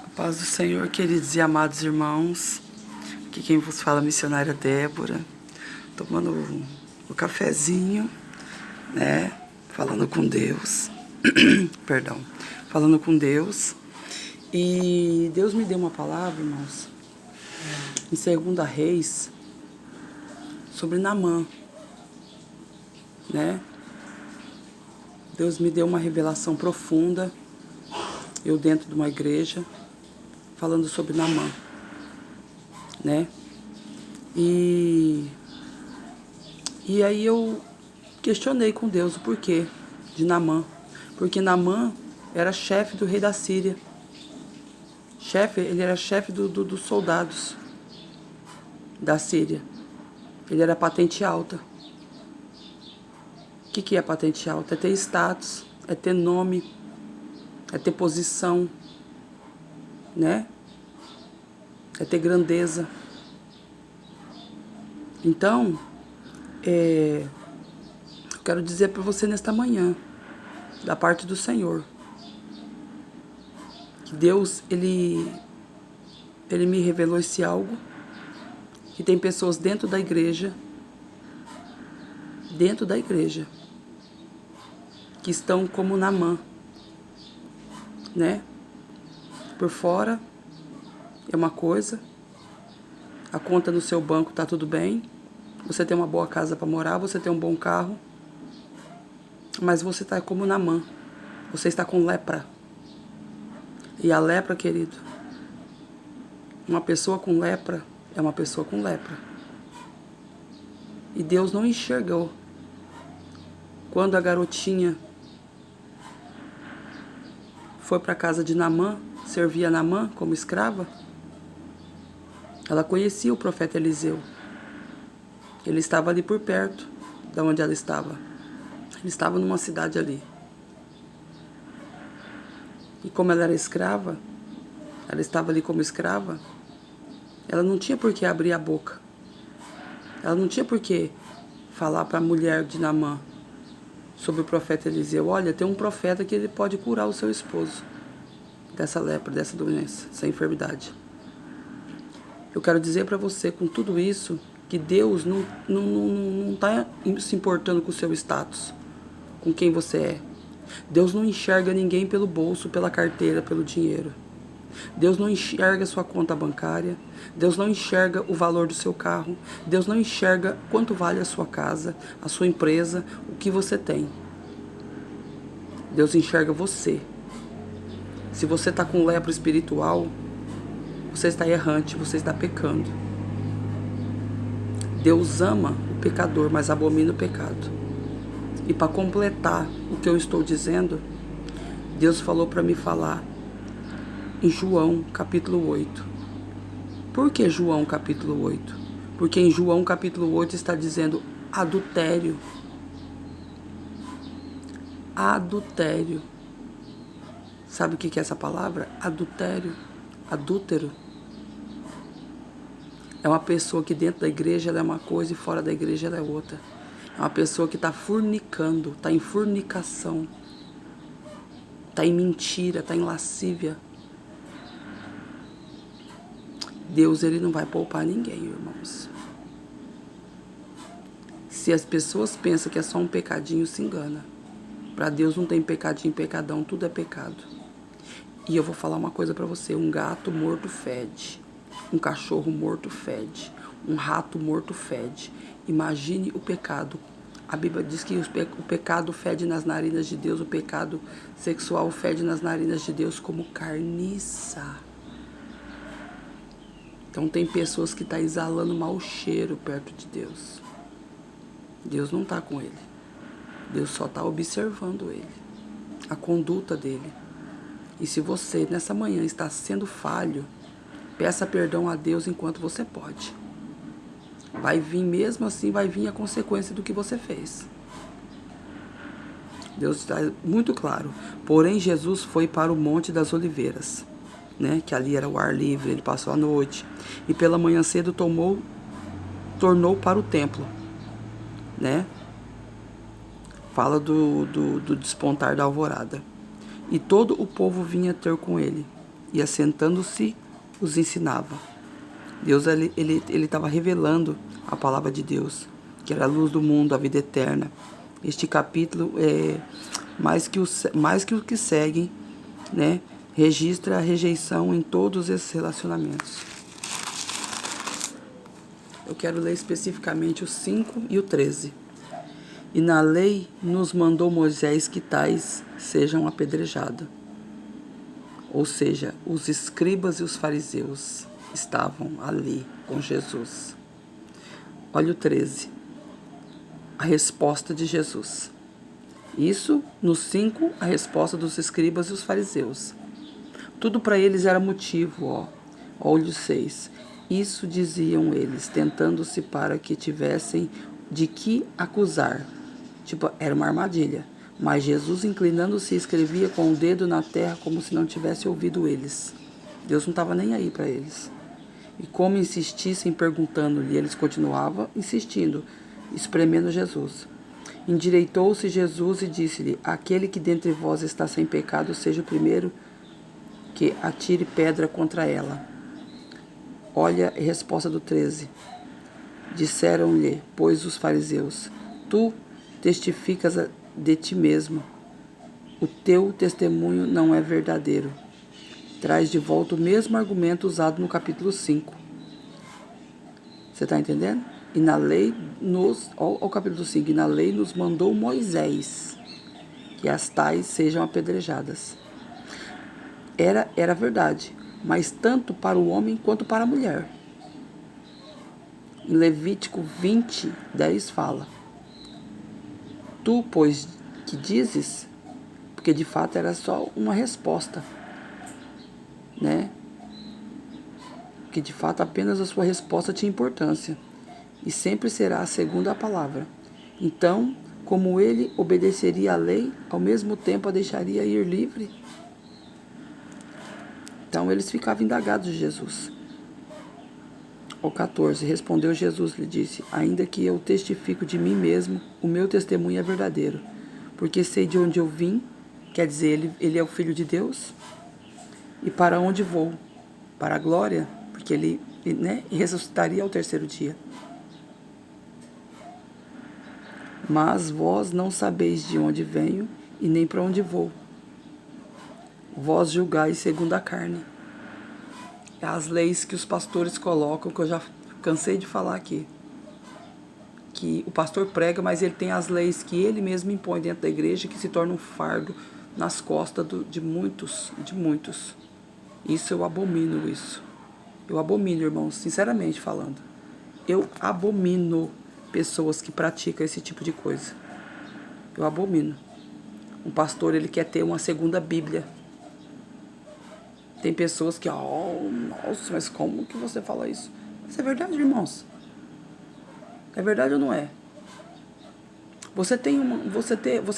A paz do Senhor, queridos e amados irmãos. Aqui quem vos fala é a missionária Débora, tomando o cafezinho, né? Falando com Deus. Perdão. Falando com Deus. E Deus me deu uma palavra, irmãos, em 2 Reis, sobre Naamã, né? Deus me deu uma revelação profunda, eu dentro de uma igreja, falando sobre Naamã, né? E aí eu questionei com Deus o porquê de Naamã. Porque Naamã era chefe do rei da Síria. Ele era chefe dos soldados da Síria. Ele era patente alta. O que é patente alta? É ter status, é ter nome, é ter posição, né? É ter grandeza. Então, eu quero dizer para você nesta manhã, da parte do Senhor, que Deus, Ele me revelou esse algo, que tem pessoas dentro da igreja, que estão como Naamã, né? Por fora é uma coisa, a conta no seu banco tá tudo bem, você tem uma boa casa para morar, você tem um bom carro, mas você está como Naamã, você está com lepra. E a lepra, querido, uma pessoa com lepra é uma pessoa com lepra. E Deus não enxergou quando a garotinha foi para a casa de Naamã, servia Naamã como escrava. Ela conhecia o profeta Eliseu. Ele estava ali por perto de onde ela estava. Ele estava numa cidade ali. E como ela era escrava, ela estava ali como escrava, ela não tinha por que abrir a boca. Ela não tinha por que falar para a mulher de Naamã sobre o profeta Eliseu. Olha, tem um profeta que ele pode curar o seu esposo dessa lepra, dessa doença, dessa enfermidade. Eu quero dizer para você, com tudo isso, que Deus não está se importando com o seu status, com quem você é. Deus não enxerga ninguém pelo bolso, pela carteira, pelo dinheiro. Deus não enxerga a sua conta bancária. Deus não enxerga o valor do seu carro. Deus não enxerga quanto vale a sua casa, a sua empresa, o que você tem. Deus enxerga você. Se você está com lepra espiritual, você está errante, você está pecando. Deus ama o pecador, mas abomina o pecado. E para completar o que eu estou dizendo, Deus falou para me falar em João capítulo 8. Por que João capítulo 8? Porque em João capítulo 8 está dizendo adultério. Adultério. Sabe o que é essa palavra? Adultério. Adúltero. É uma pessoa que dentro da igreja ela é uma coisa e fora da igreja ela é outra. É uma pessoa que está fornicando, está em fornicação, está em mentira, está em lascívia. Deus, ele não vai poupar ninguém, irmãos. Se as pessoas pensam que é só um pecadinho, se engana. Para Deus não tem pecadinho, pecadão, tudo é pecado. E eu vou falar uma coisa para você, um gato morto fede, um cachorro morto fede, um rato morto fede. Imagine o pecado. A Bíblia diz que o pecado fede nas narinas de Deus, o pecado sexual fede nas narinas de Deus como carniça. Então tem pessoas que estão exalando mau cheiro perto de Deus. Deus não está com ele. Deus só está observando ele, a conduta dele. E se você, nessa manhã, está sendo falho, peça perdão a Deus enquanto você pode. Vai vir, mesmo assim, vai vir a consequência do que você fez. Deus está muito claro. Porém, Jesus foi para o Monte das Oliveiras, né? Que ali era o ar livre, ele passou a noite. E pela manhã cedo tornou para o templo, né? Fala do despontar da alvorada. E todo o povo vinha ter com ele. e, assentando-se, os ensinava. Deus ele estava revelando a palavra de Deus, que era a luz do mundo, a vida eterna. Este capítulo, mais que o que segue, né, registra a rejeição em todos esses relacionamentos. Eu quero ler especificamente o 5 e o 13. E na lei nos mandou Moisés que tais sejam apedrejados. Ou seja, os escribas e os fariseus estavam ali com Jesus. Olha o 13. A resposta de Jesus. Isso, no 5, a resposta dos escribas e os fariseus. Tudo para eles era motivo, Olha o 6. Isso diziam eles, tentando-se para que tivessem de que acusar. Tipo, era uma armadilha. Mas Jesus, inclinando-se, escrevia com o dedo na terra como se não tivesse ouvido eles. Deus não estava nem aí para eles. E como insistissem perguntando-lhe, eles continuavam insistindo, espremendo Jesus. Endireitou-se Jesus e disse-lhe: aquele que dentre vós está sem pecado, seja o primeiro que atire pedra contra ela. Olha a resposta do 13. Disseram-lhe, pois, os fariseus: tu testificas de ti mesmo. O teu testemunho não é verdadeiro. Traz de volta o mesmo argumento usado no capítulo 5. Você está entendendo? E na lei olha o capítulo 5, e na lei nos mandou Moisés que as tais sejam apedrejadas. Era verdade, mas tanto para o homem quanto para a mulher. Em Levítico 20, 10 fala: tu, pois, que dizes, porque de fato era só uma resposta, né? Que de fato apenas a sua resposta tinha importância, e sempre será a segunda palavra. Então, como ele obedeceria à lei, ao mesmo tempo a deixaria ir livre? Então eles ficavam indagados de Jesus. O 14, respondeu Jesus, lhe disse: ainda que eu testifico de mim mesmo, o meu testemunho é verdadeiro, porque sei de onde eu vim, quer dizer, ele é o Filho de Deus, e para onde vou, para a glória, porque ele ressuscitaria ao terceiro dia. Mas vós não sabeis de onde venho e nem para onde vou. Vós julgais segundo a carne. As leis que os pastores colocam, que eu já cansei de falar aqui. Que o pastor prega, mas ele tem as leis que ele mesmo impõe dentro da igreja, que se tornam um fardo nas costas de muitos. Isso eu abomino isso. Eu abomino, irmãos, sinceramente falando. Eu abomino pessoas que praticam esse tipo de coisa. Eu abomino. Um pastor, ele quer ter uma segunda Bíblia. Tem pessoas que, nossa, mas como que você fala isso? Mas é verdade, irmãos. É verdade ou não é? Você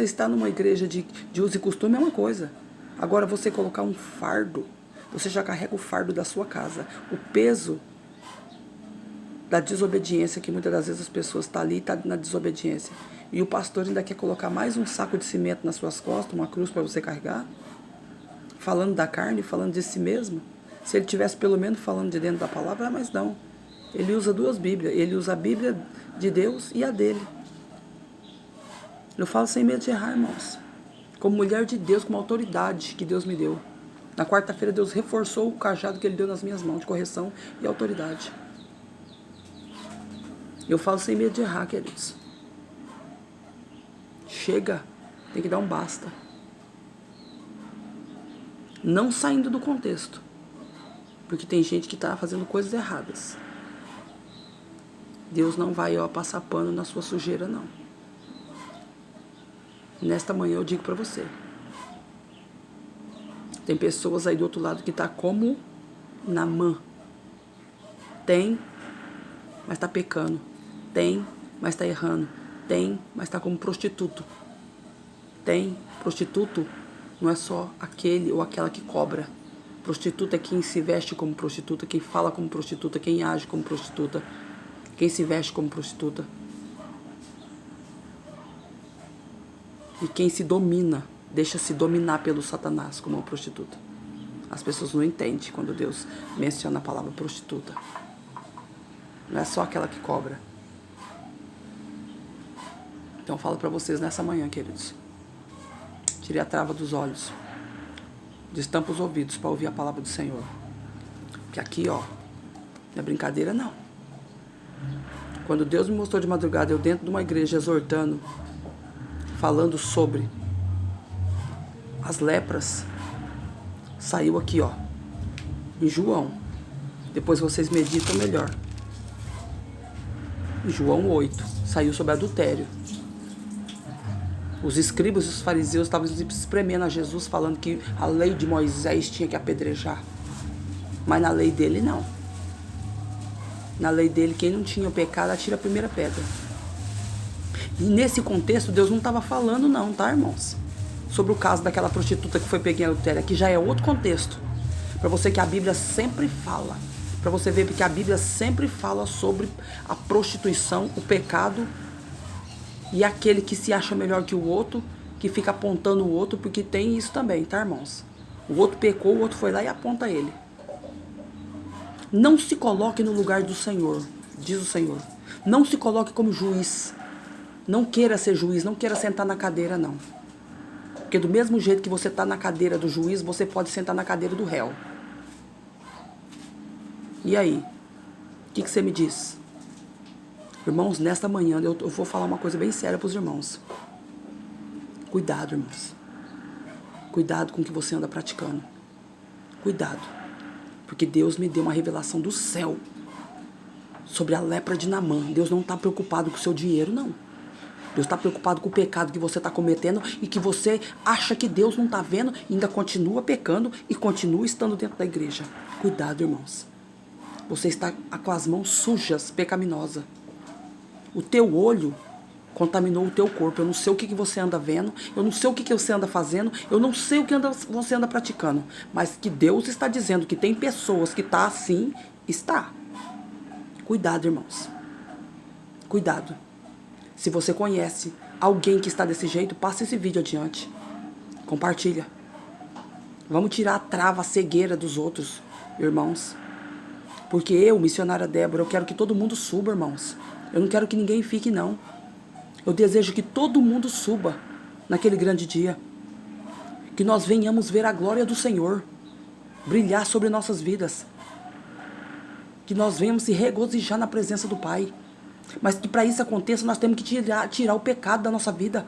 está numa igreja de uso e costume é uma coisa. Agora você colocar um fardo, você já carrega o fardo da sua casa. O peso da desobediência, que muitas das vezes as pessoas estão ali e estão na desobediência. E o pastor ainda quer colocar mais um saco de cimento nas suas costas, uma cruz para você carregar. Falando da carne, falando de si mesmo. Se ele tivesse pelo menos falando de dentro da palavra, mas não. Ele usa duas Bíblias. Ele usa a Bíblia de Deus e a dele. Eu falo sem medo de errar, irmãos. Como mulher de Deus, com uma autoridade que Deus me deu. Na quarta-feira, Deus reforçou o cajado que Ele deu nas minhas mãos, de correção e autoridade. Eu falo sem medo de errar, queridos. Chega. Tem que dar um basta. Não saindo do contexto. Porque tem gente que está fazendo coisas erradas. Deus não vai passar pano na sua sujeira, não. Nesta manhã eu digo para você. Tem pessoas aí do outro lado que tá como Naamã. Tem, mas tá pecando. Tem, mas tá errando. Tem, mas tá como prostituto. Tem, prostituto não é só aquele ou aquela que cobra. Prostituta é quem se veste como prostituta, quem fala como prostituta, quem age como prostituta, quem se veste como prostituta. E quem se domina, deixa-se dominar pelo Satanás como uma prostituta. As pessoas não entendem quando Deus menciona a palavra prostituta. Não é só aquela que cobra. Então eu falo para vocês nessa manhã, queridos. Tire a trava dos olhos. Destampa os ouvidos para ouvir a palavra do Senhor. Porque aqui, ó, não é brincadeira, não. Quando Deus me mostrou de madrugada, eu dentro de uma igreja exortando, falando sobre as lepras, saiu aqui, ó, em João. Depois vocês meditam melhor. Em João 8, saiu sobre adultério. Os escribas e os fariseus estavam espremendo a Jesus, falando que a lei de Moisés tinha que apedrejar. Mas na lei dele, não. Na lei dele, quem não tinha o pecado, atira a primeira pedra. E nesse contexto, Deus não estava falando não, tá, irmãos? Sobre o caso daquela prostituta que foi pega em adultério. Aqui já é outro contexto. Para você que a Bíblia sempre fala. Para você ver que a Bíblia sempre fala sobre a prostituição, o pecado. E aquele que se acha melhor que o outro, que fica apontando o outro, porque tem isso também, tá, irmãos? O outro pecou, o outro foi lá e aponta ele. Não se coloque no lugar do Senhor, diz o Senhor. Não se coloque como juiz. Não queira ser juiz, não queira sentar na cadeira, não. Porque do mesmo jeito que você está na cadeira do juiz, você pode sentar na cadeira do réu. E aí? O que você me diz? Irmãos, nesta manhã eu vou falar uma coisa bem séria para os irmãos. Cuidado, irmãos. Cuidado com o que você anda praticando. Cuidado. Porque Deus me deu uma revelação do céu sobre a lepra de Naamã. Deus não está preocupado com o seu dinheiro, não. Deus está preocupado com o pecado que você está cometendo e que você acha que Deus não está vendo e ainda continua pecando e continua estando dentro da igreja. Cuidado, irmãos. Você está com as mãos sujas, pecaminosas. O teu olho contaminou o teu corpo. Eu não sei o que você anda vendo, eu não sei o que você anda fazendo, eu não sei o que você anda praticando. Mas que Deus está dizendo que tem pessoas que estão assim, está. Cuidado, irmãos. Cuidado. Se você conhece alguém que está desse jeito, passe esse vídeo adiante. Compartilha. Vamos tirar a trava, a cegueira dos outros, irmãos. Porque eu, missionária Débora, eu quero que todo mundo suba, irmãos. Eu não quero que ninguém fique, não. Eu desejo que todo mundo suba naquele grande dia. Que nós venhamos ver a glória do Senhor brilhar sobre nossas vidas. Que nós venhamos se regozijar na presença do Pai. Mas que para isso aconteça, nós temos que tirar o pecado da nossa vida.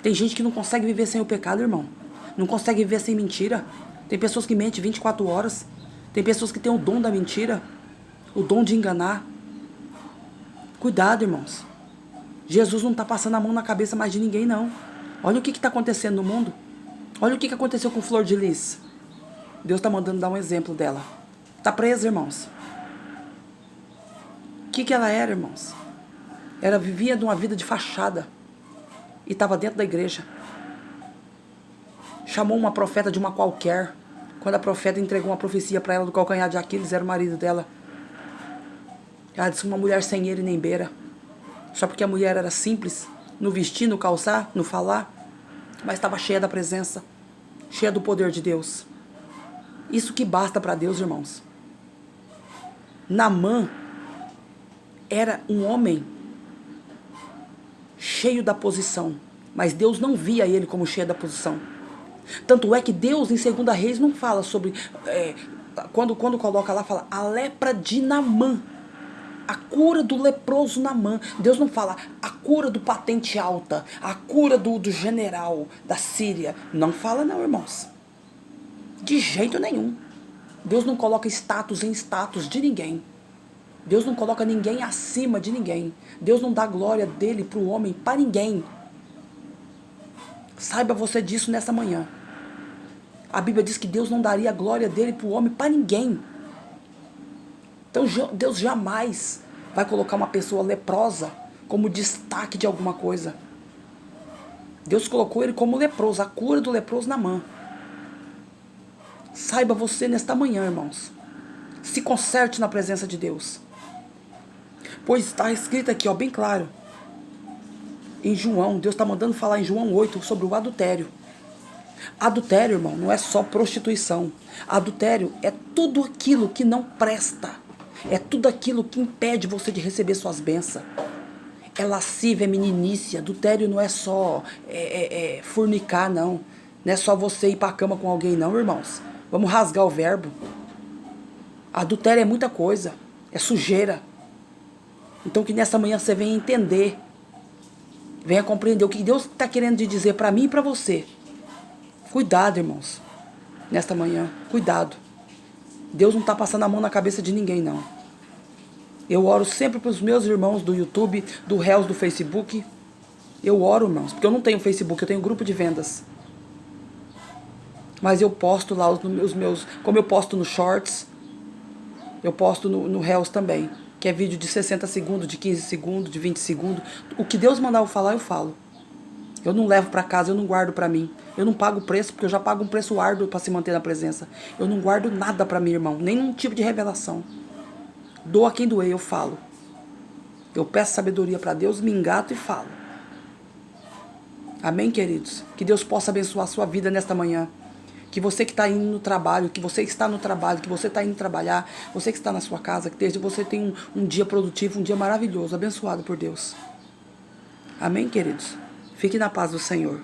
Tem gente que não consegue viver sem o pecado, irmão. Não consegue viver sem mentira. Tem pessoas que mentem 24 horas. Tem pessoas que têm o dom da mentira. O dom de enganar. Cuidado, irmãos. Jesus não está passando a mão na cabeça mais de ninguém, não. Olha o que está acontecendo no mundo. Olha o que aconteceu com Flor de Lis. Deus está mandando dar um exemplo dela. Está presa, irmãos. O que ela era, irmãos? Ela vivia de uma vida de fachada. E estava dentro da igreja. Chamou uma profeta de uma qualquer. Quando a profeta entregou uma profecia para ela do calcanhar de Aquiles, era o marido dela. Ela disse, uma mulher sem ele nem beira. Só porque a mulher era simples, no vestir, no calçar, no falar, mas estava cheia da presença, cheia do poder de Deus. Isso que basta para Deus, irmãos. Naamã era um homem cheio da posição, mas Deus não via ele como cheio da posição. Tanto é que Deus, em 2 Reis, não fala sobre... Quando coloca lá, fala a lepra de Naamã. A cura do leproso Naamã. Deus não fala a cura do patente alta, a cura do general da Síria. Não fala não, irmãos. De jeito nenhum. Deus não coloca status em status de ninguém. Deus não coloca ninguém acima de ninguém. Deus não dá glória dele para o homem, para ninguém. Saiba você disso nessa manhã. A Bíblia diz que Deus não daria a glória dele para o homem, para ninguém. Então Deus jamais vai colocar uma pessoa leprosa como destaque de alguma coisa. Deus colocou ele como leproso, a cura do leproso Naamã. Saiba você nesta manhã, irmãos. Se conserte na presença de Deus. Pois está escrito aqui, ó, bem claro. Em João, Deus está mandando falar em João 8 sobre o adultério. Adultério, irmão, não é só prostituição. Adultério é tudo aquilo que não presta. É tudo aquilo que impede você de receber suas bênçãos. É lascívia, é meninice. Adultério não é só fornicar, não. Não é só você ir pra cama com alguém, não, irmãos. Vamos rasgar o verbo. Adultério é muita coisa. É sujeira. Então que nessa manhã você venha entender. Venha compreender o que Deus está querendo te dizer para mim e para você. Cuidado, irmãos. Nesta manhã, cuidado. Deus não está passando a mão na cabeça de ninguém, não. Eu oro sempre para os meus irmãos do YouTube, do Reels, do Facebook. Eu oro, irmãos, porque eu não tenho Facebook, eu tenho grupo de vendas. Mas eu posto lá os meus, como eu posto no Shorts, eu posto no Reels também, que é vídeo de 60 segundos, de 15 segundos, de 20 segundos. O que Deus mandar eu falar, eu falo. Eu não levo para casa, eu não guardo para mim. Eu não pago preço, porque eu já pago um preço árduo para se manter na presença. Eu não guardo nada para mim, irmão, nenhum tipo de revelação. Doa quem doer, eu falo. Eu peço sabedoria para Deus, me engato e falo. Amém, queridos? Que Deus possa abençoar a sua vida nesta manhã. Que você que está indo no trabalho, que você que está no trabalho, que você está indo trabalhar, você que está na sua casa, que desde você tenha um dia produtivo, um dia maravilhoso, abençoado por Deus. Amém, queridos? Fique na paz do Senhor.